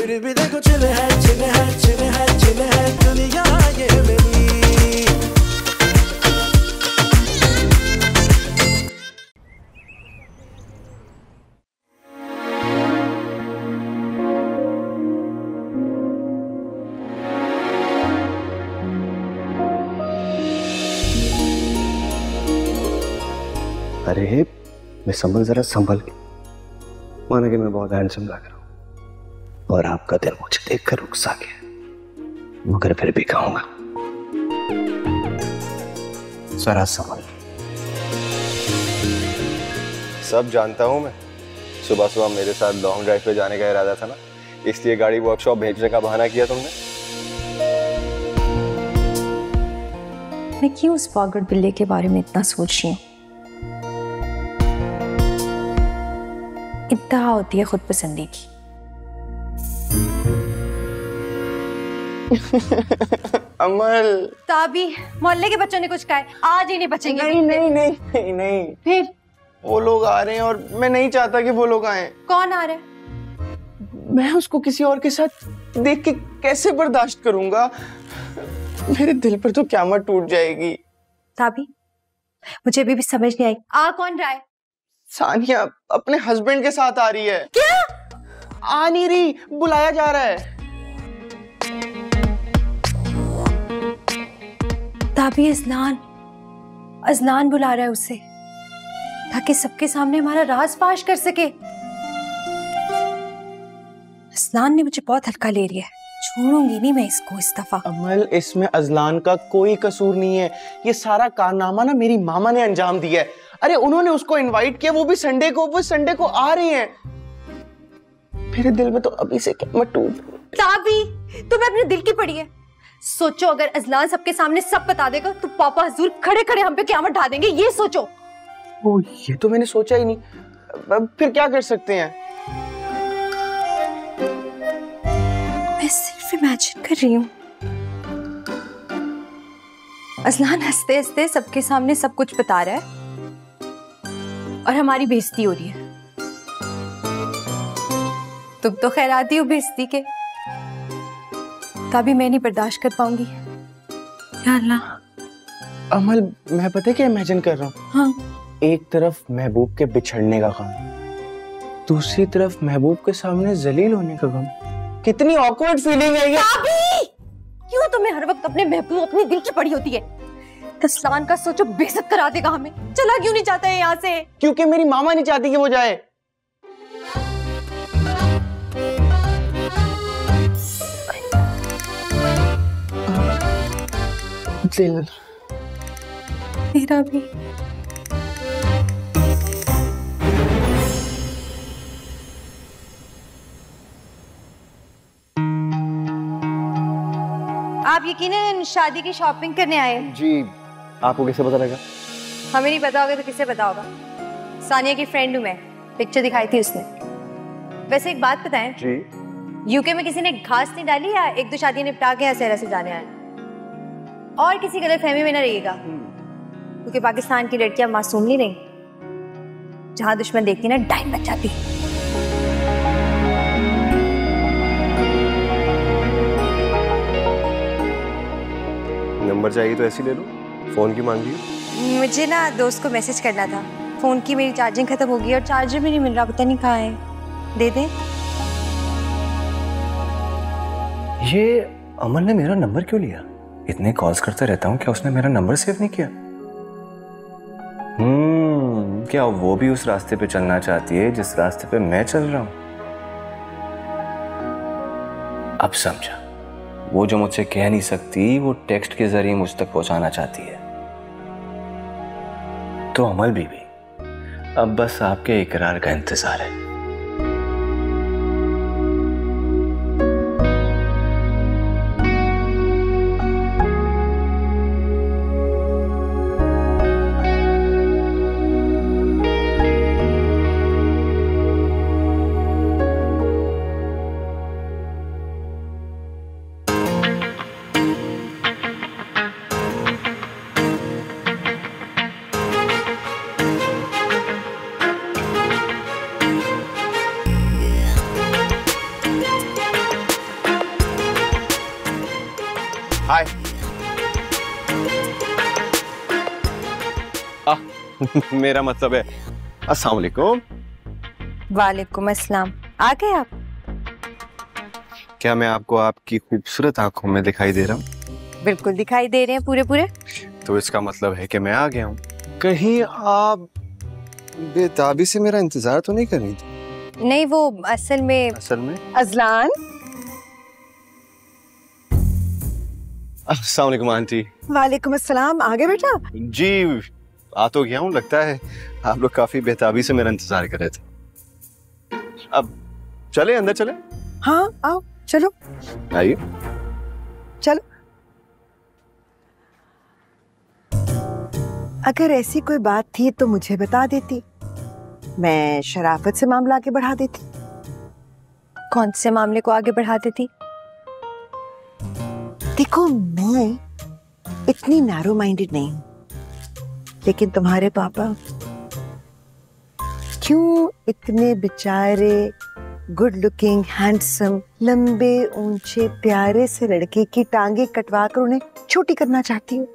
फिर भी देखो चिल है चिल है चिल है चिल है दुनिया ये मेरी। अरे मैं संभल, जरा संभल के। माना कि मैं बहुत हैंडसम लग रहा हूं और आपका दिल मुझे देखकर रुक सा गया, मगर फिर भी कहूंगा जरा संभल। सब जानता हूं मैं, सुबह सुबह मेरे साथ लॉन्ग ड्राइव पे जाने का इरादा था ना, इसलिए गाड़ी वर्कशॉप भेजने का बहाना किया तुमने। मैं क्यों उस पागल बिल्ले के बारे में इतना सोच रही हूँ? इंतहा होती है खुद पसंदी की। अमल, ताबी, मोहल्ले के बच्चों ने कुछ कहा है, आज ही नहीं बचेंगे। नहीं नहीं नहीं नहीं नहीं, फिर वो लोग आ रहे हैं और मैं नहीं चाहता कि वो लोग आए। कौन आ रहा है? मैं उसको किसी और के साथ देख के कैसे बर्दाश्त करूंगा? मेरे दिल पर तो क़यामत टूट जाएगी। ताबी, मुझे अभी भी समझ नहीं आई, आ कौन रहा है? सानिया अपने हस्बैंड के साथ आ रही है। क्या? आ नहीं रही, बुलाया जा रहा है। ताबी, अजलान बुला रहा है उसे, ताकि सबके सामने हमारा राज फाश कर सके। अजलान ने मुझे बहुत हल्का ले लिया है, छोड़ूंगी नहीं मैं इसको इस दफा। अमल, इसमें अजलान का कोई कसूर नहीं है। ये सारा कारनामा ना मेरी मामा ने अंजाम दिया है। अरे उन्होंने उसको इनवाइट किया, वो भी संडे को, वो संडे को आ रही हैं। मेरे दिल में तो अभी से क़यामत टूट। ताबी, तुम्हें अपने दिल की पड़ी है। सोचो अगर अजलान सबके सामने सब बता देगा तो पापा हुजूर खड़े खड़े हम पे क़यामत ढा देंगे, ये सोचो। ओ, ये तो मैंने सोचा ही नहीं। फिर क्या कर सकते हैं? मैं सिर्फ इमेजिन कर रही हूँ। अजलान हंसते हंसते सबके सामने सब कुछ बता रहा है और हमारी बेइज्जती हो रही है। तुम तो खैर आती हो बेइज्जती के, तभी मैं नहीं बर्दाश्त कर पाऊंगी। या अल्लाह। अमल, मैं पता है क्या इमेजिन कर रहा हूँ? हाँ। एक तरफ महबूब के बिछड़ने का गम, दूसरी तरफ महबूब के सामने जलील होने का गम। कितनी ऑकवर्ड फीलिंग है ये। क्यों तुम्हें हर वक्त अपने महबूब अपने दिल की पड़ी होती है? अजलान का सोचो बेइज्जत करा देगा हमें। चला क्यों नहीं चाहता है यहाँ से? क्योंकि मेरी मामा नहीं चाहती कि वो जाए। दिल मेरा भी। आप यकीनन शादी की शॉपिंग करने आए? जी, आपको कैसे पता लगा? हमें नहीं पता होगा तो किसे पता होगा? सानिया की फ्रेंड हूँ मैं, पिक्चर दिखाई थी उसने। वैसे एक बात बताएं जी, यूके में किसी ने घास नहीं डाली या एक दो शादी निपटा के सहरा से जाने आए? और किसी गलतफहमी में ना रहिएगा, क्योंकि पाकिस्तान की लड़कियां मासूम नहीं रही। जहां दुश्मन देखती ना डाइन बच जाती। नंबर चाहिए तो ऐसे ही ले लो, फोन की मांगी है? मुझे ना दोस्त को मैसेज करना था, फोन की मेरी चार्जिंग खत्म हो गई और चार्जर भी नहीं मिल रहा, पता नहीं कहाँ है। दे दे। ये अमन ने मेरा नंबर क्यों लिया? इतने कॉल्स करते रहता हूँ, क्या उसने मेरा नंबर सेव नहीं किया? क्या वो भी उस रास्ते पे चलना चाहती है जिस रास्ते पे मैं चल रहा हूं? अब समझा, वो जो मुझसे कह नहीं सकती वो टेक्स्ट के जरिए मुझ तक पहुंचाना चाहती है। तो अमल बीबी, अब बस आपके इकरार का इंतजार है। हाय। मेरा मतलब है अस्सलाम वालेकुम। वालेकुम अस्सलाम। आ गए आप? क्या मैं आपको आपकी खूबसूरत आंखों में दिखाई दे रहा हूँ? बिल्कुल दिखाई दे रहे हैं पूरे पूरे। तो इसका मतलब है कि मैं आ गया हूँ। कहीं आप बेताबी से मेरा इंतजार तो नहीं कर रही थी? नहीं, वो असल में अजलान। अस्सलाम वालेकुम आंटी। वालेकुम अस्सलाम। आ गए बेटा? जी आ तो गया हूँ। लगता है आप लोग काफी बेताबी से मेरा इंतजार कर रहे थे। अब चले अंदर चले। हाँ आओ चलो। आइए। चलो। अगर ऐसी कोई बात थी तो मुझे बता देती, मैं शराफत से मामला आगे बढ़ा देती। कौन से मामले को आगे बढ़ा देती? देखो मैं इतनी नैरो माइंडेड नहीं हूं, लेकिन तुम्हारे पापा क्यों इतने बेचारे गुड लुकिंग हैंडसम लंबे ऊंचे प्यारे से लड़के की टांगे कटवा कर उन्हें छोटी करना चाहती हो?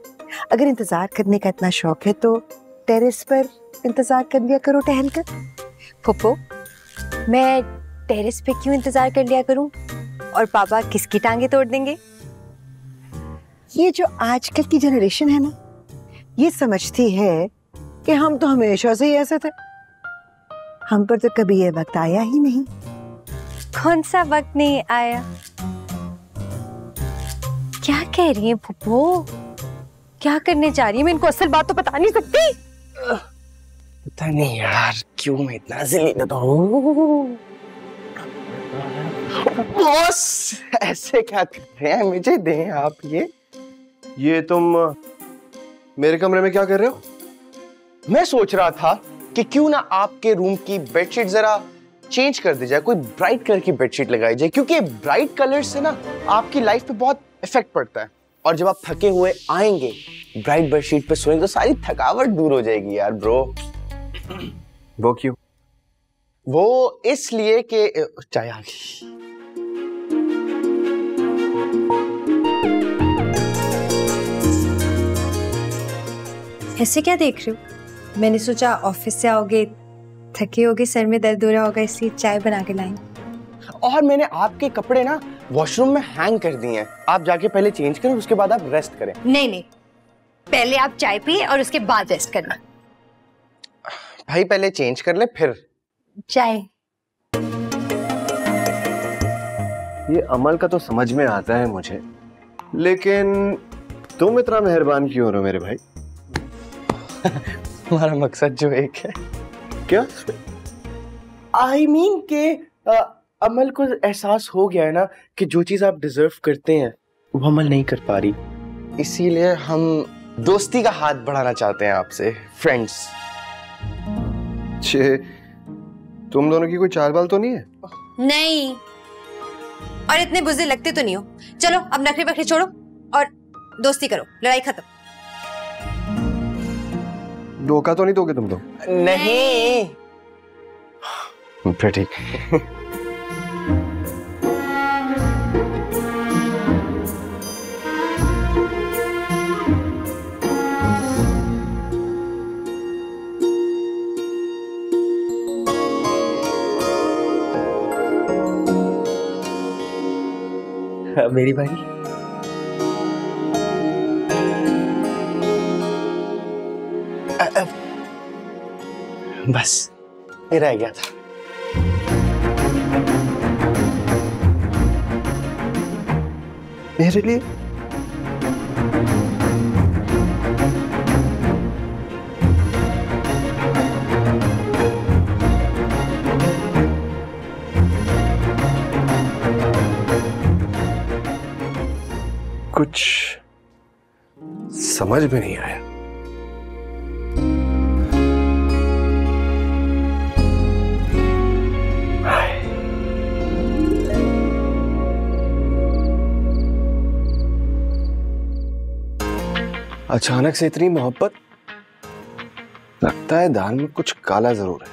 अगर इंतजार करने का इतना शौक है तो टेरेस पर इंतजार कर लिया करो टहल कर। फुप्पो, मैं टेरेस पे क्यों इंतजार कर लिया करूं? और पापा किसकी टांगे तोड़ देंगे? ये जो आजकल की जनरेशन है ना, ये समझती है कि हम तो हमेशा से ही ऐसे थे। हम पर तो कभी ये वक्त आया ही नहीं। कौन सा वक्त नहीं आया? क्या कह रही है फुप्पो? क्या करने जा रही है? मैं इनको असल बात तो बता नहीं सकती। पता नहीं यार क्यों मैं इतना ज़लील हूँ। बॉस ऐसे क्या कर रहे हैं? मुझे दें आप ये तुम मेरे कमरे में क्या कर रहे हो? मैं सोच रहा था कि क्यों ना आपके रूम की बेडशीट जरा चेंज कर दी जाए, कोई ब्राइट कलर की बेडशीट लगाई जाए, क्योंकि ब्राइट कलर से ना आपकी लाइफ पे बहुत इफेक्ट पड़ता है। और जब आप थके हुए आएंगे ब्राइट बेडशीट पे सोएंगे तो सारी थकावट दूर हो जाएगी यार ब्रो। वो क्यों? वो इसलिए कि चाय आ गई। ऐसे क्या देख रहे हो? मैंने सोचा ऑफिस से आओगे, थके होगे, सर में दर्द हो रहा होगा, इसलिए चाय बना के लाई। और मैंने आपके कपड़े ना वॉशरूम में हैंग कर दिए हैं, आप जाके पहले चेंज करें, उसके बाद आप रेस्ट करें। नहीं, पहले आप चाय पिए और उसके बाद रेस्ट करना। भाई पहले चेंज कर ले फिर चाय। ये अमल का तो समझ में आता है मुझे, लेकिन तुम इतना मेहरबान क्यों हो रहे हो मेरे भाई? हमारा मकसद जो एक है। क्या? आई मीन के अमल को एहसास हो गया है ना कि जो चीज आप डिजर्व करते हैं वो अमल नहीं कर पा रही, इसीलिए हम दोस्ती का हाथ बढ़ाना चाहते हैं आपसे, फ्रेंड्स। तुम दोनों की कोई चाल बाल तो नहीं है? नहीं, और इतने बुज़दिल लगते तो नहीं हो। चलो अब नखरे बखरे छोड़ो और दोस्ती करो, लड़ाई खत्म। धोखा तो नहीं दोगे तुम तो? नहीं। फिर ठीक। मेरी बारी। बस ये रह गया था। मेरे लिए? कुछ समझ में नहीं आया। अचानक से इतनी मोहब्बत, लगता है दाल में कुछ काला जरूर है।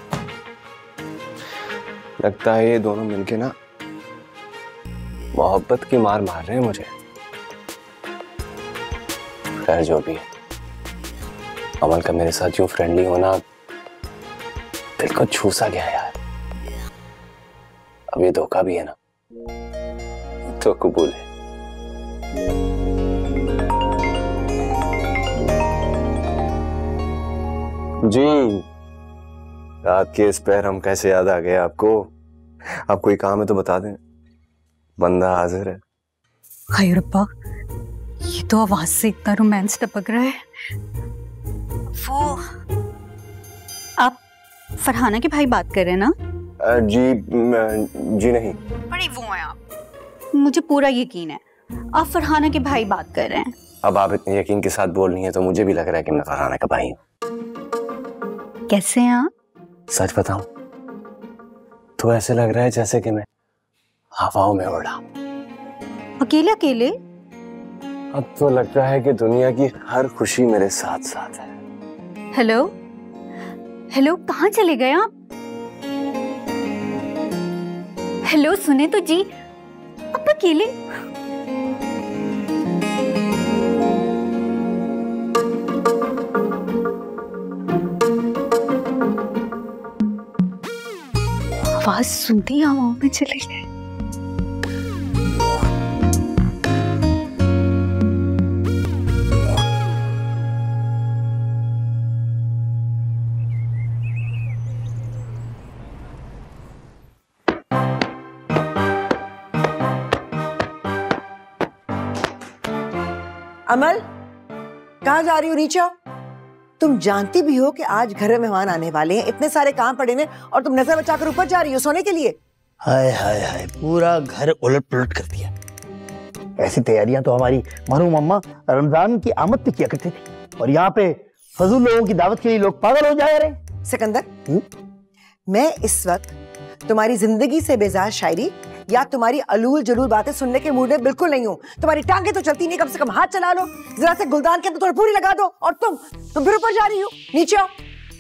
लगता है ये दोनों मिलके ना मोहब्बत की मार मार रहे हैं मुझे। खैर जो भी है, अमल का मेरे साथ यूं फ्रेंडली होना दिल को छू सा गया यार। अब ये धोखा भी है ना तो कबूल है। जी रात के इस पैर हम कैसे याद आ गए आपको? आप कोई काम है तो बता दें, बंदा हाजिर है। हाय रब्बा, ये तो आवाज से इतना रोमांस टपक रहा है। वो आप फरहाना के भाई बात कर रहे हैं ना? जी नहीं। बड़ी वो हैं आप, मुझे पूरा यकीन है आप फरहाना के भाई बात कर रहे हैं। अब आप इतने यकीन के साथ बोल रही हैं तो मुझे भी लग रहा है कि मैं फरहाना का भाई हूँ। कैसे हैं आप? सच बताऊं तो ऐसे लग रहा है जैसे कि मैं हवाओं में उड़ रहा हूं। अकेले अकेले? अब तो लगता है कि दुनिया की हर खुशी मेरे साथ साथ है। हेलो हेलो, कहाँ चले गए आप? हेलो सुने तो जी, आप अकेले? आवाज सुनती हवाओं में चले गए। अमल, कहाँ जा रही हो? नीचे आओ। तुम जानती भी हो कि आज घर में मेहमान आने वाले हैं, इतने सारे काम पड़े हैं और तुम नजर बचाकर ऊपर जा रही हो सोने के लिए। हाय हाय हाय, पूरा घर उलट पुलट कर दिया। ऐसी तैयारियां तो हमारी मनु मम्मा रमजान की आमद पे किया करती थी, और यहाँ पे फजूल लोगों की दावत के लिए लोग पागल हो जा रहे। सिकंदर, मैं इस वक्त तुम्हारी जिंदगी से बेजार शायरी या तुम्हारी अलूल जलूल बातें सुनने के मूड में बिल्कुल नहीं हूँ। तुम्हारी टांगे तो चलती नहीं, कम से कम हाथ चला लो, जरा से गुलदान के तो थोड़ी पूरी लगा दो। और तुम फिर ऊपर जा रही हो। नीचे आओ,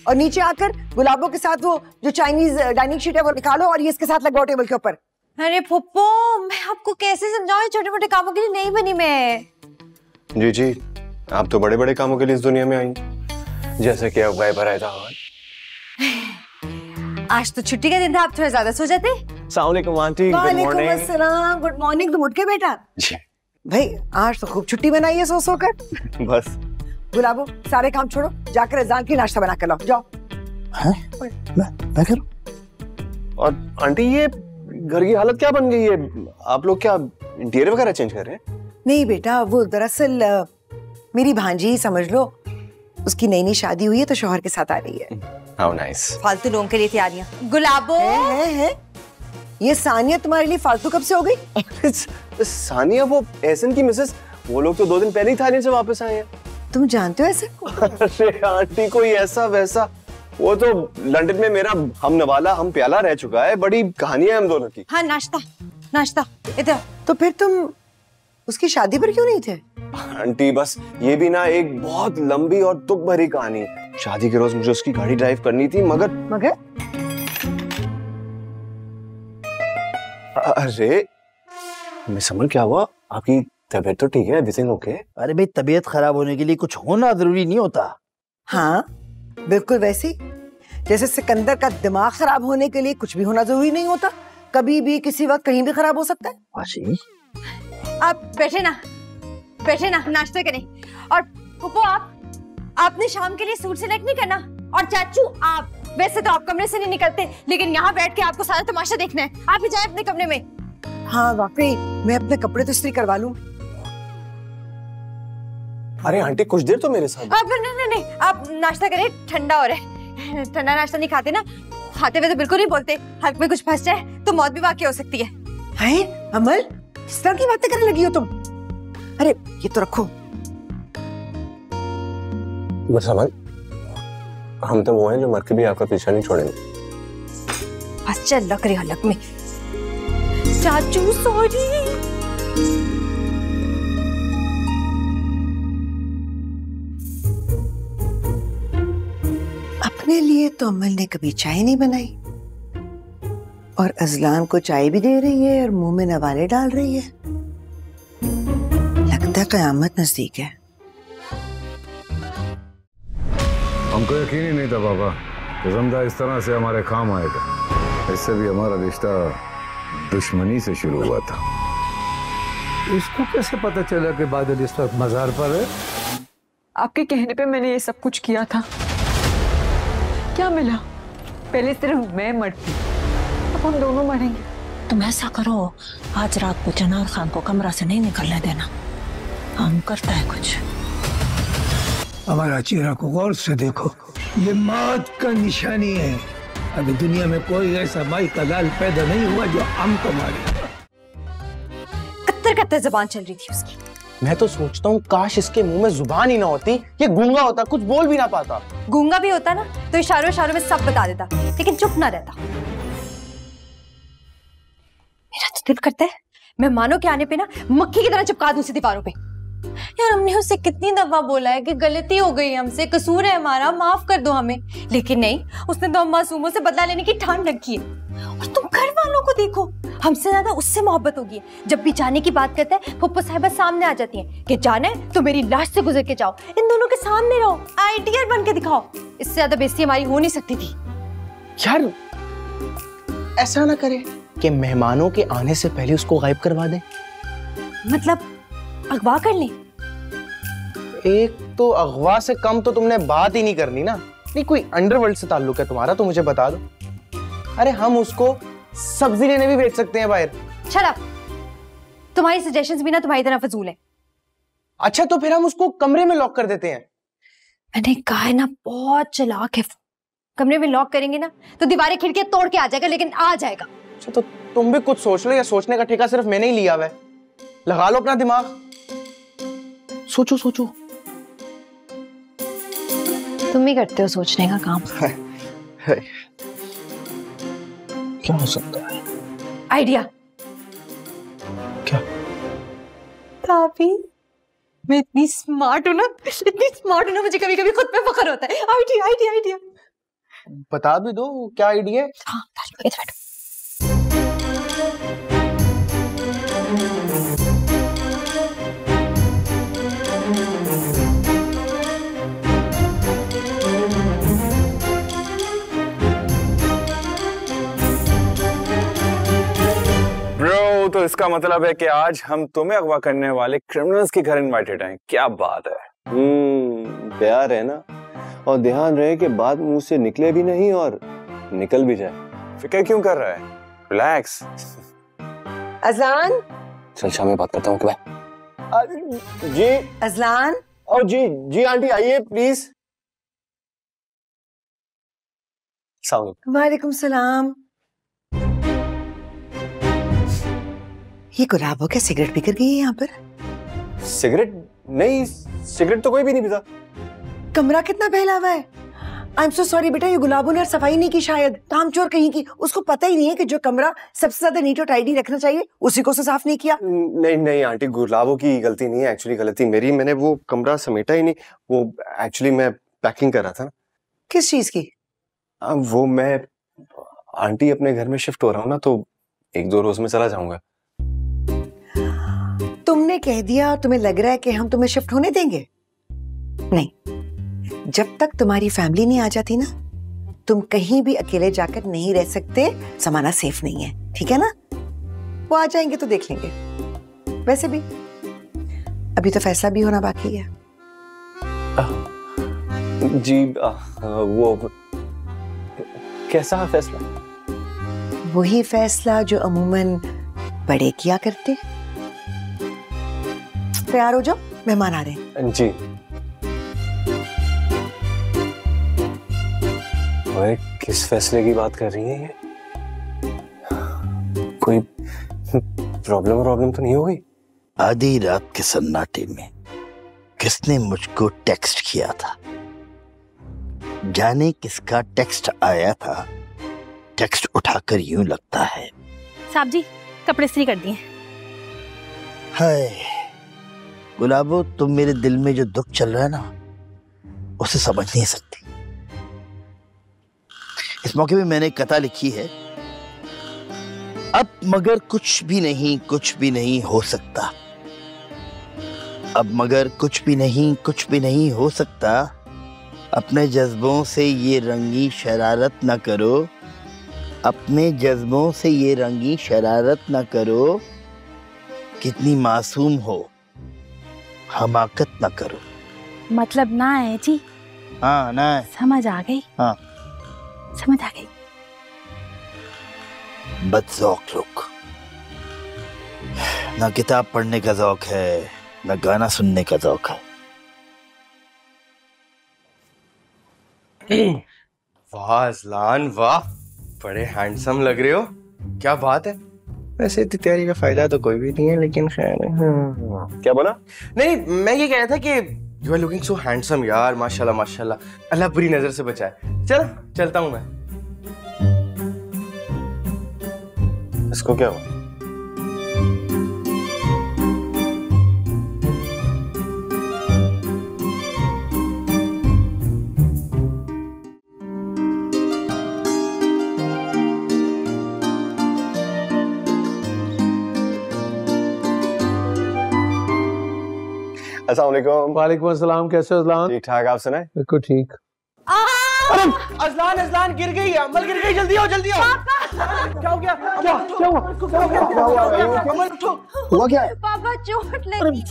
और नीचे आकर गुलाबों के साथ वो जो चाइनीज डाइनिंग शीट है वो निकालो और ये इसके साथ लगवाओ टेबल के ऊपर। अरे पुप्पो, मैं आपको कैसे समझाऊं? छोटे मोटे कामों के लिए नहीं बनी मैं। जी जी, आप तो बड़े बड़े कामों के लिए इस दुनिया में आई, जैसे कि अगवाई भराए था। आज तो छुट्टी का दिन था, आप थोड़ा ज्यादा सो जाते। अस्सलाम वालेकुम आंटी, गुड मॉर्निंग। अस्सलाम, गुड मॉर्निंग। तुम उठ के बेटा? जी भाई आज तो खूब छुट्टी बनाई है सो सो कर। बस गुलाबो, सारे काम छोड़ो, जाकर अज़ान की नाश्ता बना कर लाओ, जाओ। मैं करूं? और आंटी ये घर की हालत क्या बन गई है? आप लोग क्या इंटीरियर वगैरह चेंज कर रहे हैं? नहीं बेटा, वो दरअसल मेरी भांजी समझ लो, उसकी नई नई शादी हुई है तो शौहर के साथ आ रही है। How nice. फालतू लोगों के लिए तैयारियां। गुलाबो है। ये सानिया तुम्हारे लिए फालतू कब से हो गई? सानिया वो एहसन की मिसेस, वो लोग तो 2 दिन पहले ही थाने से वापस आए हैं। तुम जानते हो ऐसे? अरे आंटी कोई ऐसा वैसा, वो तो लंदन में मेरा हम नवाला हम प्याला रह चुका है। बड़ी कहानी है हम दोनों की। हाँ, नाश्ता इधर। तो फिर तुम उसकी शादी पर क्यों नहीं थे? आंटी बस ये भी ना एक बहुत लंबी और दुख भरी कहानी है। शादी के रोज मुझे उसकी गाड़ी ड्राइव करनी थी, मगर अरे मिस अमल, क्या हुआ? आपकी तबीयत तो ठीक है? Everything okay? अरे भाई, तबीयत खराब होने के लिए कुछ होना जरूरी नहीं होता। हाँ बिल्कुल वैसे जैसे सिकंदर का दिमाग खराब होने के लिए कुछ भी होना जरूरी नहीं होता। कभी भी किसी वक्त कहीं भी खराब हो सकता है। आशी, आप बैठे ना नाश्ते करें। और पुप्पो, आपने शाम के लिए सूट सिलेक्ट नहीं करना। और चाचू, आप वैसे तो आप कमरे से नहीं निकलते, लेकिन यहाँ बैठ के आपको सारा तमाशा देखना है। आप ही जाए अपने कमरे में। हाँ वाकई, मैं अपने कपड़े तो इस्त्री करवा लूं। अरे आंटी कुछ देर तो मेरे साथ। नहीं, आप नाश्ता करें, ठंडा हो रहा है। ठंडा नाश्ता नहीं खाते ना? खाते हुए तो बिल्कुल नहीं बोलते। हल्क में कुछ फंस जाए तो मौत भी वाकई हो सकती है। हाय अमल, किस तरह की बातें करने लगी हो तुम? अरे ये तो रखो। बस अमल, हम तो वो हैं जो मर के भी आपका पीछा नहीं छोड़ेंगे। बस चल लग रही हलक में। चाचू सॉरी। अपने लिए तो अमल ने कभी चाय नहीं बनाई, और अजलान को चाय भी दे रही है और मुंह में नवाले डाल रही है। लगता है कयामत नजदीक है। हमको यकीन ही नहीं था पापा कि रमजा इस तरह से हमारे काम आएगा। इससे भी हमारा रिश्ता दुश्मनी से शुरू हुआ था। इसको कैसे पता चला कि बादल इस वक्त मजार पर है? आपके कहने पे मैंने ये सब कुछ किया था। क्या मिला? पहले सिर्फ मैं मरती, अब हम दोनों मरेंगे। तुम ऐसा करो, आज रात को जनार खान को कमरा से नहीं निकलने देना, हम करता है कुछ। हमारा चेहरा को गौर से देखो, ये मौत का निशानी है। अभी दुनिया में कोई ऐसा माई का लाल पैदा नहीं हुआ जो हमको मारे। कत्तर कत्तर जबान चल रही थी उसकी। मैं तो सोचता हूँ काश इसके मुंह में जुबान ही ना होती, ये गूंगा होता, कुछ बोल भी ना पाता। गूंगा भी होता ना तो इशारों इशारों में सब बता देता, लेकिन चुप ना रहता। मेरा तो दिल करता है मेहमानों के आने पे ना मक्खी की तरह चिपका दूं उसे दीवारों पे। यार हमने उससे कितनी दफा बोला है कि गलती हो गई, हमसे कसूर है हमारा, माफ कर दो हमें, लेकिन नहीं, उसने तो हम मासूमों से बदला लेने की ठान रखी है। और तुम घर वालों को देखो, हमसे ज्यादा उससे मोहब्बत होगी। जब भी जाने की बात करता है फुप्पो साहिबा सामने आ जाती हैं कि जाना है तो मेरी लाश से गुजर के जाओ, इन दोनों के सामने रहो, आइडियल बन के दिखाओ। इससे ज्यादा बेइज्जती हमारी हो नहीं सकती थी। यार ऐसा ना करे कि मेहमानों के आने से पहले उसको गायब करवा दें। मतलब अगवा कर ले? एक तो अगवा से कम तो तुमने बात ही नहीं करनी ना। नहीं कोई अंडरवर्ल्ड से ताल्लुक है तुम्हारा तो मुझे बता दो। अरे हम उसको सब्जी लेने भी भेज सकते हैं बाहर। चल तुम्हारी सजेशंस भी ना तुम्हारी तरह फजूल है। अच्छा तो फिर हम उसको कमरे में लॉक कर देते हैं। मैंने कहा है ना बहुत चालाक है। कमरे में लॉक करेंगे ना तो दीवारें खिड़कियां तोड़ के आ जाएगा, लेकिन आ जाएगा। अच्छा तो तुम भी कुछ सोच लो, या सोचने का ठेका सिर्फ मैंने ही लिया हुआ है? लगा लो अपना दिमाग, सोचो सोचो। तुम ही करते हो सोचने का काम। क्या हो सकता है? आइडिया। क्या? भाभी मैं इतनी स्मार्ट हूँ ना, इतनी स्मार्ट हूँ ना, मुझे कभी कभी खुद पे फख्र होता है। Idea idea idea. बता भी दो क्या आइडिया है। हाँ बैठो। ब्रो तो इसका मतलब है कि आज हम तुम्हें अगवा करने वाले क्रिमिनल्स के घर इनवाइटेड हैं। क्या बात है। प्यार है ना, और ध्यान रहे कि बात मुंह से निकले भी नहीं और निकल भी जाए। फिक्र क्यों कर रहा है, रिलैक्स। अजलान, चल शाम में बात करता हूँ। जी अजलान। और जी आंटी आइए प्लीज। वालेकुम सलाम। ये गुलाबो क्या सिगरेट पीकर गई है यहाँ पर? सिगरेट नहीं, सिगरेट तो कोई भी नहीं पीता। कमरा कितना फैला हुआ है। आई एम सो सॉरी बेटा, ये गुलाबो ने सफाई नहीं की, शायद कामचोर कहीं की। उसको पता ही नहीं है कि जो कमरा सबसे ज्यादा नीट और टाइडी रखना चाहिए उसी को साफ नहीं किया। नहीं आंटी, गुलाबो की गलती नहीं है, एक्चुअली गलती मेरी। मैंने वो कमरा समेटा ही नहीं। वो एक्चुअली मैं पैकिंग कर रहा था। किस चीज की? वो मैं आंटी अपने घर में शिफ्ट हो रहा हूँ ना, तो 1-2 रोज में चला जाऊंगा। तुमने कह दिया, तुम्हें लग रहा है कि हम तुम्हें शिफ्ट होने देंगे? नहीं, जब तक तुम्हारी फैमिली नहीं आ जाती ना, तुम कहीं भी अकेले जाकर नहीं रह सकते। जमाना सेफ नहीं है, ठीक है ना? वो आ जाएंगे तो देख लेंगे। वैसे भी अभी तो फैसला भी होना बाकी है। जी वो कैसा फैसला? वही फैसला जो अमूमन बड़े किया करते। तैयार हो जाओ, मेहमान आ रहे हैं। जी। अरे किस फैसले की बात कर रही है ये? कोई प्रॉब्लम तो नहीं हो गई? आधी रात के सन्नाटे में किसने मुझको टेक्स्ट किया था? जाने किसका टेक्स्ट आया था? टेक्स्ट उठाकर यूं लगता है साहब जी कपड़े इस्त्री कर दिए। हाय गुलाबो, तुम मेरे दिल में जो दुख चल रहा है ना, उसे समझ नहीं सकती। इस मौके पे मैंने कथा लिखी है, अब मगर कुछ भी नहीं हो सकता। अब मगर कुछ भी नहीं हो सकता। अपने जज्बों से ये रंगी शरारत न करो, अपने जज्बों से ये रंगी शरारत न करो, कितनी मासूम हो हमाकत न करो। मतलब ना है जी। हाँ ना है। समझ आ गई। हाँ समझ आ गई। बदज़ौक़ लोग, ना किताब पढ़ने का ज़ौक़ है ना गाना सुनने का ज़ौक़ है। वाह अज़लान वाह, बड़े हैंडसम लग रहे हो, क्या बात है। वैसे इतनी तैयारी का फायदा तो कोई भी नहीं है, लेकिन खैर। क्या बोला? नहीं, मैं ये कह रहा था कि you are looking so handsome यार, माशाल्लाह माशाल्लाह, अल्लाह बुरी नजर से बचाए। चलता हूँ मैं। इसको क्या हुआ? अस्सलाम वालेकुम। वालेकुम अस्सलाम, कैसे हो अज़लान? ठीक ठाक, आप सुनाए? बिल्कुल ठीक। अरे अज़लान गिर गई, अमल गिर गई, जल्दी आओ जल्दी आओ। क्या हो गया? क्या हुआ? हुआ क्या है? पापा चोट लगी।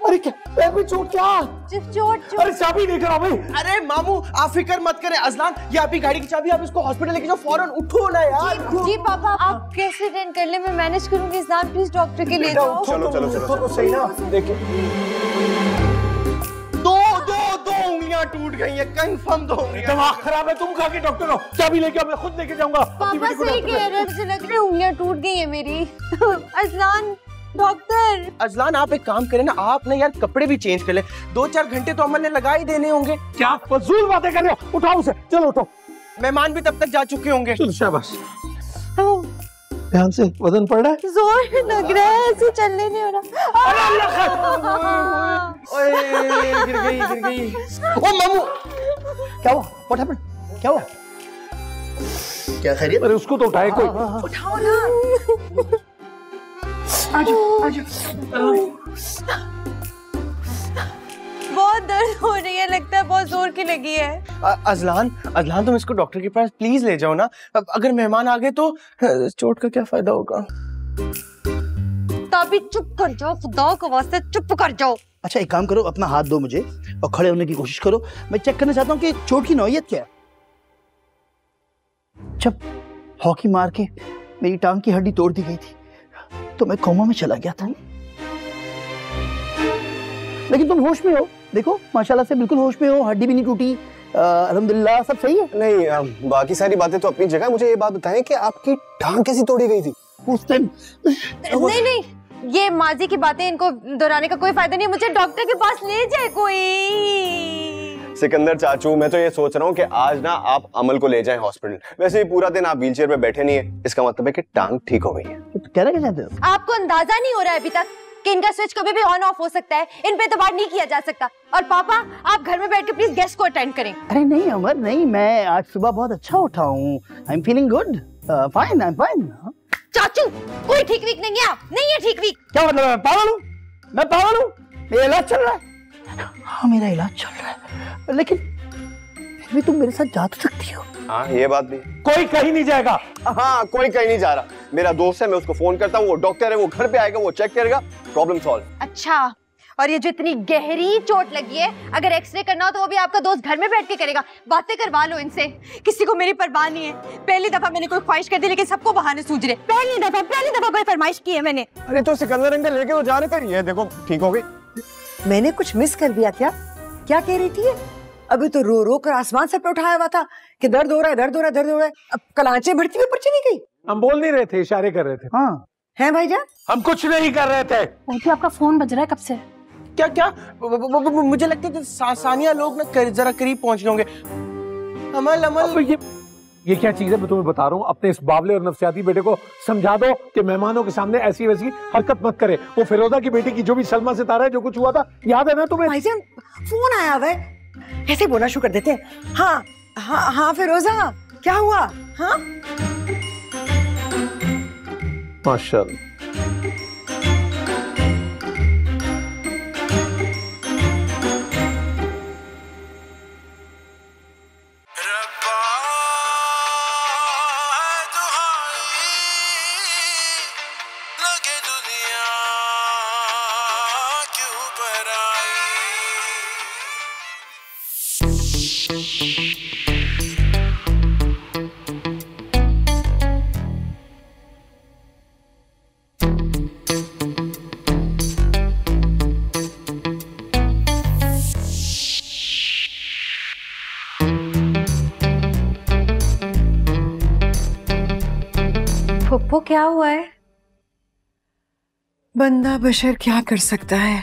अरे क्या पैर में चोट? क्या चोट? अरे चाबी लेकर आओ भाई। अरे मामू आप फिक्र मत करें, अज़लान ये आपकी गाड़ी की चाबी, आप इसको हॉस्पिटल लेके जाओ फौरन, उठो ना यार। जी पापा, आप कैसे अटेंड कर ले, मैं मैनेज करूंगी। इस्लाम प्लीज डॉक्टर के ले जाओ। चलो सही ना, देखिए दो उंगलियां टूट गई है, कंफर्म दो उंगलियां। दिमाग खराब है, तुम खा के डॉक्टर हो। चाबी लेके मैं खुद लेके जाऊंगा। पापा सही कह रहे हैं, मुझे लग रहा है उंगलियां टूट गई है मेरी। अज़लान डॉक्टर। अज़लान आप एक काम करें ना, आप ना यार कपड़े भी चेंज कर ले, 2-4 घंटे तो अमन ने लगा ही देने होंगे। क्या फजूल बातें कर रहे हो? उठाओ उसे, चलो उठो। मेहमान भी तब तक जा चुके होंगे। शाबाश, ध्यान से, वजन पड़ रहा है? जोर लग रहा है, ऐसे चलने नहीं हो रहा। अरे अल्लाह, ओए गिर गई। ओ मामू क्या हुआ? What happened? क्या हुआ? क्या खैरियत? अरे उसको तो उठाए कोई। उठाओ ना। बहुत दर्द हो रही है, लगता है बहुत जोर की लगी है। अज़लान तुम इसको डॉक्टर के पास प्लीज ले जाओ ना, अगर मेहमान आ गए तो चोट का क्या फायदा होगा। तभी चुप कर जाओ, खुदा के वास्ते चुप कर जाओ। अच्छा एक काम करो, अपना हाथ दो मुझे और खड़े होने की कोशिश करो। मैं चेक करना चाहता हूँ कि चोट की नौयत क्या है। जब हॉकी मार के मेरी टांग की हड्डी तोड़ दी गई थी तो मैं कोमा में चला गया था, लेकिन तुम होश में हो। देखो माशाल्लाह से बिल्कुल होश में हो, हड्डी भी नहीं टूटी, अल्हम्दुलिल्लाह सब सही है। नहीं, बाकी सारी बातें तो अपनी जगह। मुझे ये बात बताएं कि आपकी टांग कैसी तोड़ी गई थी उस टाइम? नहीं, ये माजी की बातें, इनको दोहराने का कोई फायदा नहीं। मुझे डॉक्टर के पास ले जाए कोई। सिकंदर चाचू, मैं तो ये सोच रहा हूँ कि आज ना आप अमल को ले जाएं हॉस्पिटल। वैसे ही पूरा दिन आप व्हीलचेयर पे बैठे नहीं है, इसका मतलब है कि टांग ठीक हो गई है। कहना क्या चाहते हो? आपको अंदाजा नहीं हो रहा है अभी तक कि इनका स्विच कभी भी ऑन ऑफ हो सकता है, इन पे एतबार नहीं किया जा सकता। और पापा आप घर में बैठ के प्लीज गेस्ट को अटेंड करें। अरे नहीं अमर नहीं, मैं आज सुबह बहुत अच्छा उठा हूँ। I am feeling good, fine, I am fine. चाचू कोई ठीक वीक नहीं है, नहीं है ठीक वीक। क्या मतलब मैं पागल हूँ? मैं पागल हूँ? मेरा इलाज चल रहा है। हाँ मेरा इलाज चल रहा है, लेकिन फिर भी तुम मेरे साथ जा तो सकती हो। हाँ ये बात भी। कोई कहीं नहीं जाएगा। हाँ कोई कहीं नहीं जा रहा। मेरा दोस्त है, मैं उसको फोन करता हूँ, वो डॉक्टर है, वो घर पे आएगा, वो चेक करेगा, प्रॉब्लम सॉल्व। अच्छा, और ये जो इतनी गहरी चोट लगी है, अगर एक्सरे करना हो तो वो भी आपका दोस्त घर में बैठ के करेगा। बातें करवा लो इनसे, किसी को मेरी परवाह नहीं है। पहली दफा मैंने कोई ख्वाहिश कर दी, लेकिन सबको बहाने सूझ रहे। पहली दफा कोई फरमाइश की है मैंने। अरे तो सिकंदर अंकल लेके वो जा रहे थे, ये देखो ठीक हो गई। मैंने कुछ मिस कर दिया क्या? क्या कह रही थी ये? अभी तो रो रो कर आसमान से पे उठाया हुआ था कि दर्द हो रहा है, दर्द हो रहा है, दर्द हो रहा है। अब कलांचे भरती हुई ऊपर चली गई। हम बोल नहीं रहे थे, इशारे कर रहे थे। हाँ हैं भाईजान? हम कुछ नहीं कर रहे थे। आपका फोन बज रहा है कब से? क्या मुझे लगता है कि सानिया लोग ना जरा करीब पहुंच होंगे। अमल ये क्या चीज है? मैं तुम्हें बता रहा हूँ, अपने इस बावले और नफसियाती बेटे को समझा दो कि मेहमानों के सामने ऐसी वैसी हरकत मत करे। वो फिरोजा की बेटी की जो भी सलमा सितारा है, जो कुछ हुआ था याद है ना तुम्हें? भाईजान फोन आया हुआ है, ऐसे बोलना शुरू कर देते हैं। हाँ हाँ हाँ फिरोजा क्या हुआ? हाँ माशाल्लाह। क्या हुआ है? बंदा बशर क्या कर सकता है,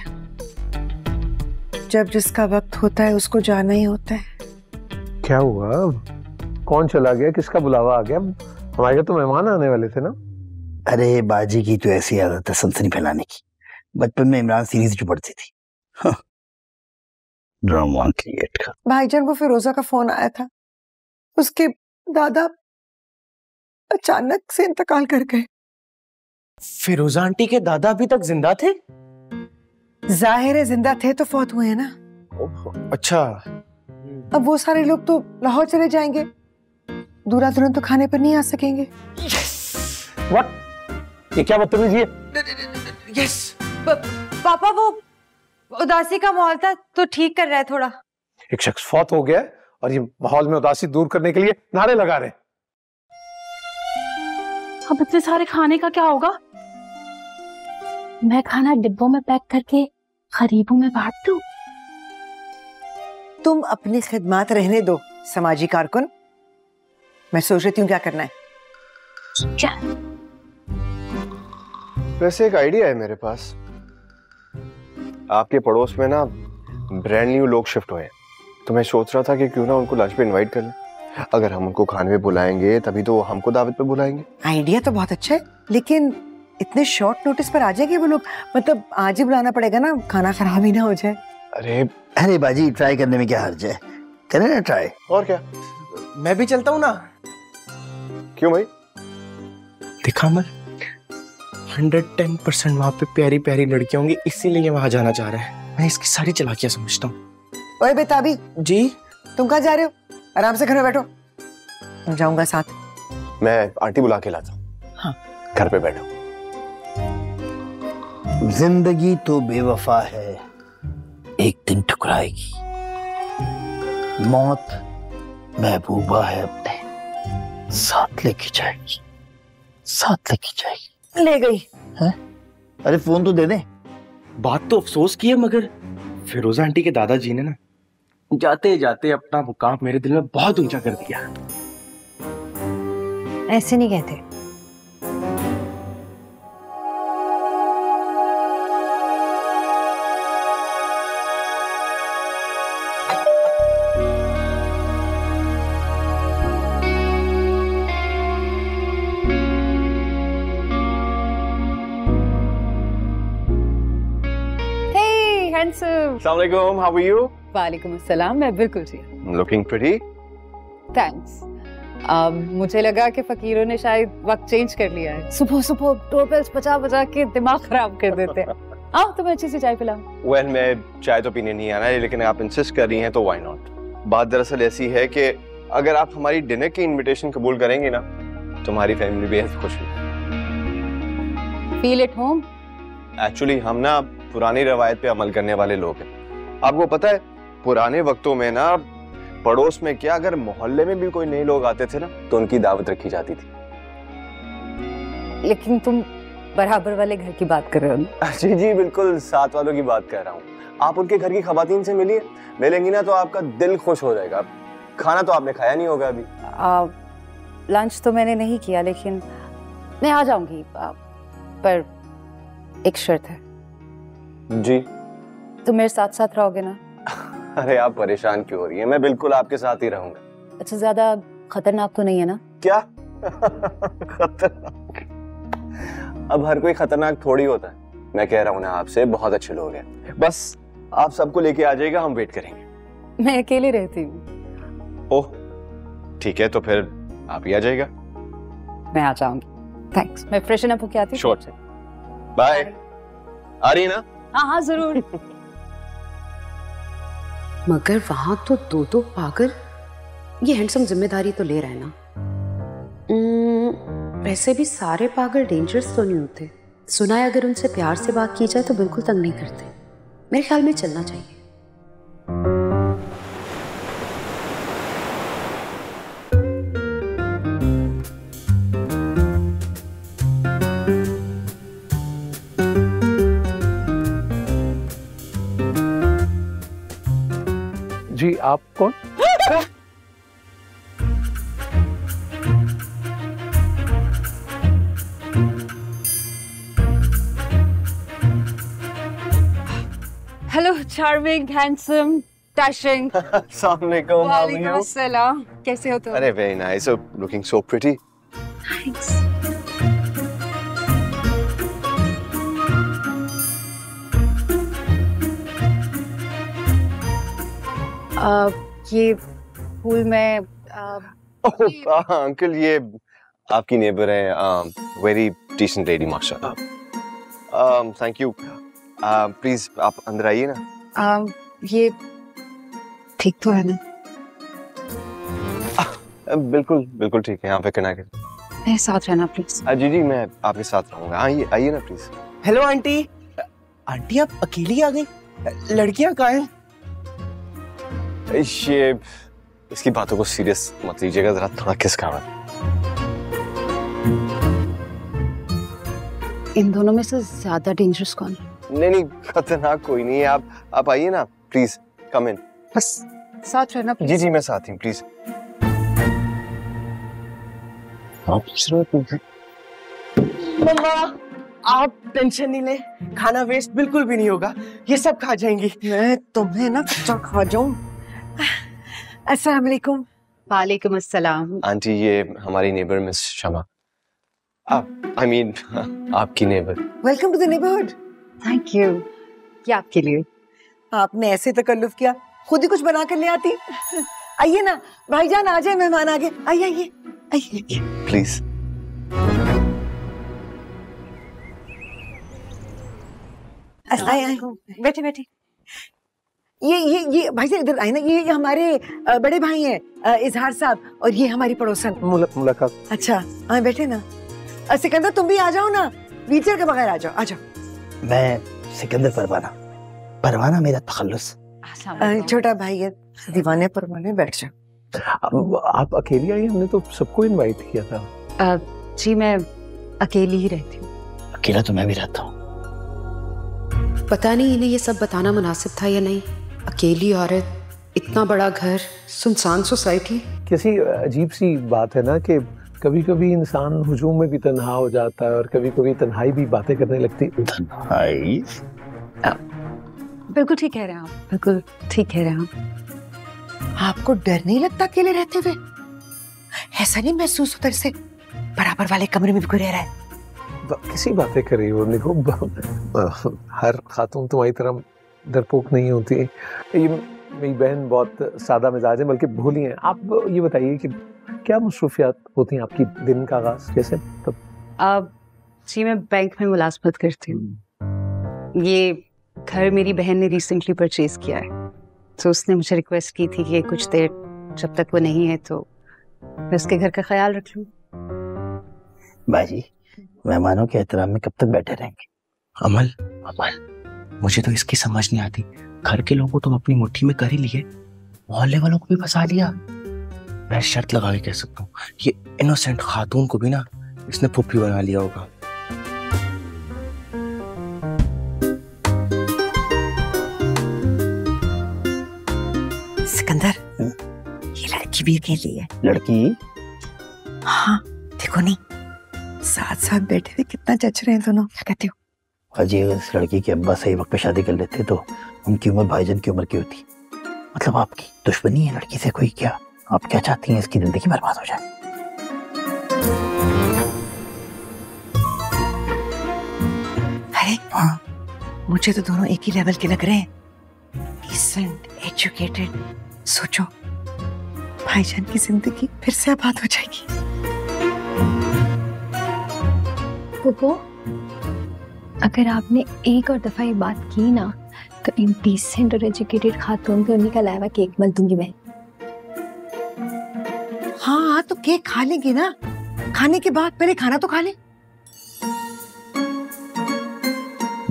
जब जिसका वक्त होता है उसको जाना ही होता है। क्या हुआ? कौन चला गया? किसका बुलावा आ गया? हमारे घर तो मेहमान आने वाले थे ना। अरे बाजी की तो ऐसी आदत है सनसनी फैलाने की। बचपन में इमरान सीरीज जो पढ़ती थी, ड्रामा क्रिएट कर। भाईजान को फिरोजा का फोन आया था, उसके दादा अचानक से इंतकाल कर गए। फिरोजा आंटी के दादा अभी तक जिंदा थे? जाहिर है जिंदा थे तो फौत हुए हैं ना। अच्छा। अब वो सारे लोग तो लाहौर चले जाएंगे, दूल्हा दुल्हन तो खाने पर नहीं आ सकेंगे। What? ये क्या बदतमीजी है? यस। पापा वो उदासी का माहौल था तो ठीक कर रहा है थोड़ा। एक शख्स फौत हो गया और ये माहौल में उदासी दूर करने के लिए नारे लगा रहे हैं। अब इतने सारे खाने का क्या होगा? मैं खाना डिब्बों में पैक करके गरीबों में बांट दूं? तुम अपनी खिदमत रहने दो समाजी कारकुन, मैं सोच रही हूँ क्या करना है। क्या? वैसे एक आइडिया है मेरे पास। आपके पड़ोस में ना ब्रांड न्यू लोग शिफ्ट हुए हैं, तो मैं सोच रहा था कि क्यों ना उनको लंच पे इनवाइट कर लें। अगर हम उनको खाने पे बुलाएंगे तभी तो हमको दावत पे बुलाएंगे। आइडिया तो बहुत अच्छा है, लेकिन इतने शॉर्ट नोटिस पर आ जाएंगे वो लोग? मतलब आज ही बुलाना पड़ेगा ना, खाना खराब ही ना हो जाए। अरे बाजी ट्राई करने में क्या हर्ज है, करें ना ट्राई। और क्या, मैं भी चलता हूँ ना। क्यों भाई? दिखा मर 110% वहां पे प्यारी प्यारी लड़कियां होंगी, इसीलिए वहां जाना चाह रहा है। मैं इसकी सारी चालाकियां समझता हूँ। ओए बेताबी जी, तुम कहाँ जा रहे हो? आराम से घर में बैठो, मैं जाऊंगा साथ। मैं आंटी बुला के लाता हूँ। हाँ। घर पे बैठो। जिंदगी तो बेवफा है, एक दिन ठुकराएगी। मौत महबूबा है, अपने साथ लेके जाएगी, साथ लेके जाएगी। ले गई है? अरे फोन तो दे दे। बात तो अफसोस की है, मगर फिरोजा आंटी के दादाजी ने ना जाते जाते अपना मुकाम मेरे दिल में बहुत ऊंचा कर दिया। ऐसे नहीं कहते। Assalamu alaikum, how are you? वालेकुम अस्सलाम, मैं बिल्कुल ठीक। Looking pretty. थैंक्स। मुझे लगा कि फकीरों ने शायद वक्त चेंज कर लिया है। सुबह सुबह डोरबेल्स बजा बजा के दिमाग खराब कर देते हैं। आओ तुम्हें अच्छी सी चाय पिलाऊं। Well, मैं चाय तो पीने नहीं आना है, लेकिन आप इंसिस्ट कर रही हैं तो why not? बात दरअसल ऐसी है कि अगर आप हमारी डिनर की इनविटेशन कबूल करेंगी ना, तुम्हारी फैमिली बेहद खुश होगी। Feel at home. एक्चुअली हम ना पुरानी रवायत पे अमल करने वाले लोग हैं। आपको पता है पुराने वक्तों में ना पड़ोस में क्या, अगर मोहल्ले में भी कोई नए लोग आते थे ना तो उनकी दावत रखी जाती थी। लेकिन तुम बराबर वाले घर की बात कर रहे हो ना? जी जी बिल्कुल, साथ वालों की बात कर रहा हूँ। आप उनके घर की खवातीन से मिलिए, मिलेंगी ना तो आपका दिल खुश हो जाएगा। खाना तो आपने खाया नहीं होगा अभी। लंच तो मैंने नहीं किया, लेकिन मैं आ जाऊंगी, पर एक शर्त है। जी? तुम मेरे साथ साथ रहोगे ना? अरे आप परेशान क्यों हो रही हैं, मैं बिल्कुल आपके साथ ही रहूंगा। अच्छा, ज्यादा खतरनाक तो नहीं है ना? क्या? खतरनाक? अब हर कोई खतरनाक थोड़ी होता है। मैं कह रहा हूँ ना आपसे, बहुत अच्छे लोग हैं। बस आप सबको लेके आ जाइएगा, हम वेट करेंगे। मैं अकेली रहती हूँ। ओह ठीक है, तो फिर आप ही आ जाइएगा। मैं आ जाऊंगी। थैंक्स। मैं फ्रेशन अप होके आती हूँ। श्योर। बाय। आ रही है ना? हाँ हाँ जरूर। मगर वहां तो दो पागल, ये हैंडसम जिम्मेदारी तो ले रहा है ना। वैसे भी सारे पागल डेंजरस तो नहीं होते। सुना है अगर उनसे प्यार से बात की जाए तो बिल्कुल तंग नहीं करते। मेरे ख्याल में चलना चाहिए। जी आप कौन? Hello charming, handsome, dashing. अस्सलाम वालेकुम, हाउ आर वालेकुम यू? अस्सलाम, कैसे हो तुम? अरे very nice, looking so pretty. Thanks. ये फूल में अंकल ये आपकी नेबर है, वेरी डिसेंट लेडी माशाल्लाह। Thank you. प्लीज आप अंदर आइए ना। ये ठीक तो है ना? बिल्कुल बिल्कुल ठीक है, यहाँ पे करना के। मेरे साथ रहना प्लीज। जी जी मैं आपके साथ रहूंगा, आइए आइए ना प्लीज। Hello aunty. आंटी आप अकेली आ गई, लड़कियां कहाँ हैं? ये इसकी बातों को सीरियस मत लीजिएगा, जरा थोड़ा किसका है। इन दोनों में से ज्यादा डेंजरस कौन है? नहीं नहीं खतरनाक कोई नहीं है, आप आइए ना प्लीज, कम इन। बस साथ रहना प्लीज। जी जी मैं साथ हूँ प्लीज। मम्मा आप टेंशन नहीं ले, खाना वेस्ट बिल्कुल भी नहीं होगा, ये सब खा जाएंगी। मैं तुम्हें ना खा जाऊं। अस्सलाम वालेकुम। वालेकुम अस्सलाम। आंटी ये हमारी neighbour miss Shama, I mean आपकी neighbour. Welcome to the neighbourhood. Thank you. क्या आपके लिए? आपने ऐसे तकल्लुफ किया, खुद ही कुछ बना कर ले आती। आइए ना भाईजान, आ जाए, मेहमान आ गए। आइए आइए आइए प्लीज। बैठे बैठे। ये भाई साहब इधर आए ना, ये हमारे बड़े भाई हैं इजहार साहब, और ये हमारी पड़ोसन मुलाकात। अच्छा हाँ बैठे ना। सिकंदर तुम भी आ जाओ ना, व्हीलचेयर के बगैर आ जाओ, आ जाओ। मैं सिकंदर परवाना, परवाना मेरा तखल्लुस। छोटा भाई है, दीवाने परवाने, बैठ जाओ। आप अकेली आई? हमने तो सबको इनवाइट किया था। जी मैं अकेली ही रहती हूँ। अकेला तो मैं भी रहता हूँ। पता नहीं इन्हें ये सब बताना मुनासिब था या नहीं। अकेली औरत, इतना बड़ा घर, सुनसान सोसाइटी। कैसी अजीब सी बात है ना कि कभी कभी इंसान हुजूम में भी तन्हा हो जाता है और कभी कभी तन्हाई भी बातें करने लगती। तन्हाई? बिल्कुल ठीक कह रहे हैं आप, बिल्कुल ठीक कह रहे हैं आप। आपको डर नहीं लगता अकेले रहते हुए? ऐसा नहीं महसूस होता जैसे बराबर वाले कमरे में भी कोई रह रहा है? किसी बातें कर रही हो निको, हर खातून तुम्हारी तरह डरपोक नहीं होती। ये मेरी बहन बहुत सादा मिजाज है, बल्कि भोली है। आप ये बताइए कि क्या मसरूफियात होती हैं आपकी दिन का आगाज कैसे? तब जी मैं बैंक में मुलाजमत करती हूँ। ये घर मेरी बहन ने रिसेंटली परचेज किया है, तो उसने मुझे रिक्वेस्ट की थी कि कुछ देर जब तक वो नहीं है तो मैं उसके घर का ख्याल रख लूँ। बाजी मेहमानों के एहतराम में कब तक बैठे रहेंगे? अमल मुझे तो इसकी समझ नहीं आती। घर के लोगों को तुम अपनी मुट्ठी में कर ही लिए, मोहल्ले वालों को भी फंसा लिया। मैं शर्त लगा के कह सकता हूँ, ये इनोसेंट खातून को भी ना इसने पुप्पी बना लिया होगा। सिकंदर ये लड़की भी अकेली है। लड़की? हाँ देखो नहीं, साथ साथ बैठे हुए कितना जच रहे हैं दोनों। क्या कहते हो? अजी इस लड़की के अब्बा सही वक्त पे शादी कर लेते तो उनकी उम्र भाईजान की उम्र की होती। मतलब आपकी दुश्मनी है लड़की से कोई क्या? आप क्या चाहती हैं इसकी जिंदगी बर्बाद हो जाए? अरे हाँ, मुझे तो दोनों एक ही लेवल के लग रहे हैं, डिसेंट, एजुकेटेड। सोचो भाईजान की जिंदगी फिर से आबाद हो जाएगी। फूफो, अगर आपने एक और दफा ये बात की ना तो इंडिसेंट और एजुकेटेड खातून के उन्हीं का लावा केक मत दूंगी मैं। हाँ तो केक खा लेंगे ना, खाने के बाद पहले खाना तो खा ले।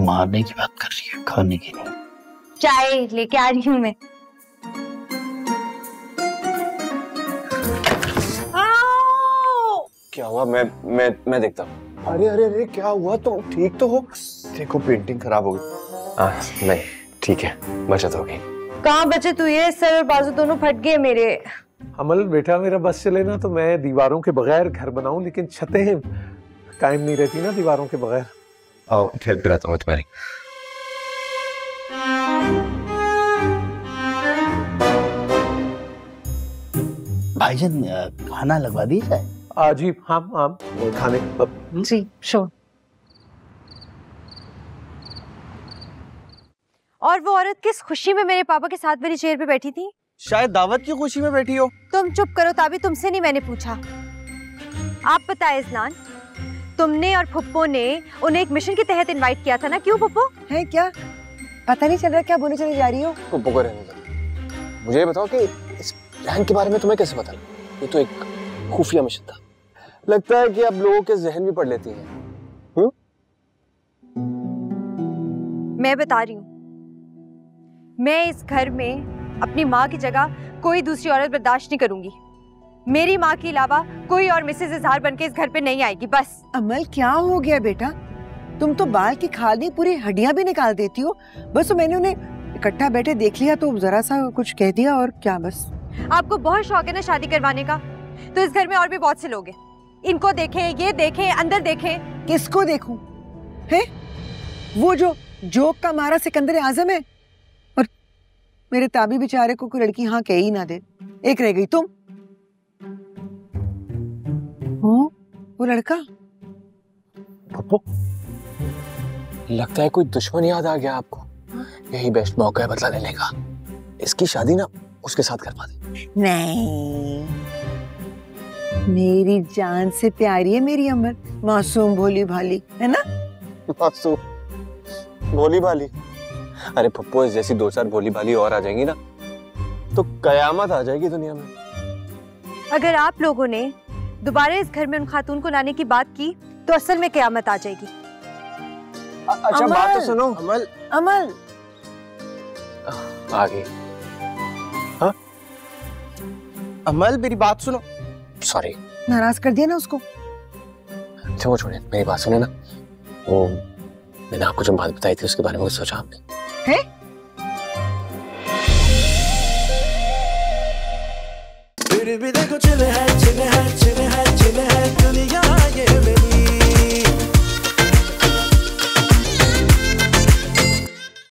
मारने की बात कर रही है, खाने की नहीं। चाय लेके आ रही हूँ मैं। क्या हुआ? मैं देखता हूँ। अरे अरे अरे क्या हुआ? तो ठीक तो हो? देखो पेंटिंग खराब हो गई। नहीं ठीक है, बचत हो गई। कहाँ बचे तू? ये सर और बाजू दोनों फट गए मेरे। अमल बेटा मेरा बस चले ना तो मैं दीवारों के बगैर घर बनाऊं, लेकिन छतें कायम नहीं रहती ना दीवारों के बगैर। आओ हेल्प कराता हूँ तुम्हारी। भाईजान खाना लगवा दी जाए? जी हाँ हाँ, खाने जी श्योर। और वो औरत किस खुशी में मेरे पापा के साथ मेरी चेयर पे बैठी थी? शायद दावत की खुशी में बैठी हो। तुम चुप करो ताबी, तुमसे नहीं मैंने पूछा। आप बताए इज़लान, तुमने और फुप्पो ने उन्हें एक मिशन के तहत इनवाइट किया था ना? क्यों फुप्पो? है क्या? पता नहीं चल रहा क्या बोले चली जा रही हो? फुप्पो को रहने दो। मुझे ये बताओ कि इस प्लान के बारे में तुम्हें कैसे पता लगा? ये तो एक खुफिया मिशन था। लगता है कि आप लोगों के जहन भी पढ़ लेती हैं। मैं बता रही हूँ, मैं इस घर में अपनी माँ की जगह कोई दूसरी औरत बर्दाश्त नहीं करूंगी। मेरी माँ के अलावा कोई और मिसेज इजहार बनके इस घर पे नहीं आएगी, बस। अमल क्या हो गया बेटा? तुम तो बाल की खाल नहीं पूरी हड्डियां भी निकाल देती हो। बस मैंने उन्हें इकट्ठा बैठे देख लिया तो जरा सा कुछ कह दिया और क्या बस। आपको बहुत शौक है ना शादी करवाने का, तो इस घर में और भी बहुत से लोग हैं। इनको देखें, ये देखें, अंदर देखें। किसको देखूं? है वो जो जोक का मारा सिकंदर आजम है, और मेरे ताबी बेचारे को कोई लड़की हाँ कह ही ना दे। एक रह गई तुम। वो लड़का पप्पू, लगता है कोई दुश्मन याद आ गया आपको। यही बेस्ट मौका है बदला लेने का। इसकी शादी ना उसके साथ करवा दे। नहीं, मेरी जान से प्यारी है मेरी अमर, मासूम भोली भाली है ना। मासूम भोली भाली? अरे पप्पू, इस जैसी 2-4 भोली भाली और आ जाएंगी ना तो कयामत आ जाएगी दुनिया में। अगर आप लोगों ने दोबारा इस घर में उन खातून को लाने की बात की तो असल में कयामत आ जाएगी। अच्छा बात तो सुनो। अमल, अमल आ गई। हाँ अमल, मेरी बात सुनो। सॉरी, नाराज कर दिया ना उसको। अच्छा वो छोड़िए, मेरी बात सुने ना। वो मैंने आपको जो बात बताई थी उसके बारे में कुछ सोचा आपने? है? फिर भी देखो चिल है चिल है चिल है चिल है दुनिया ये मेरी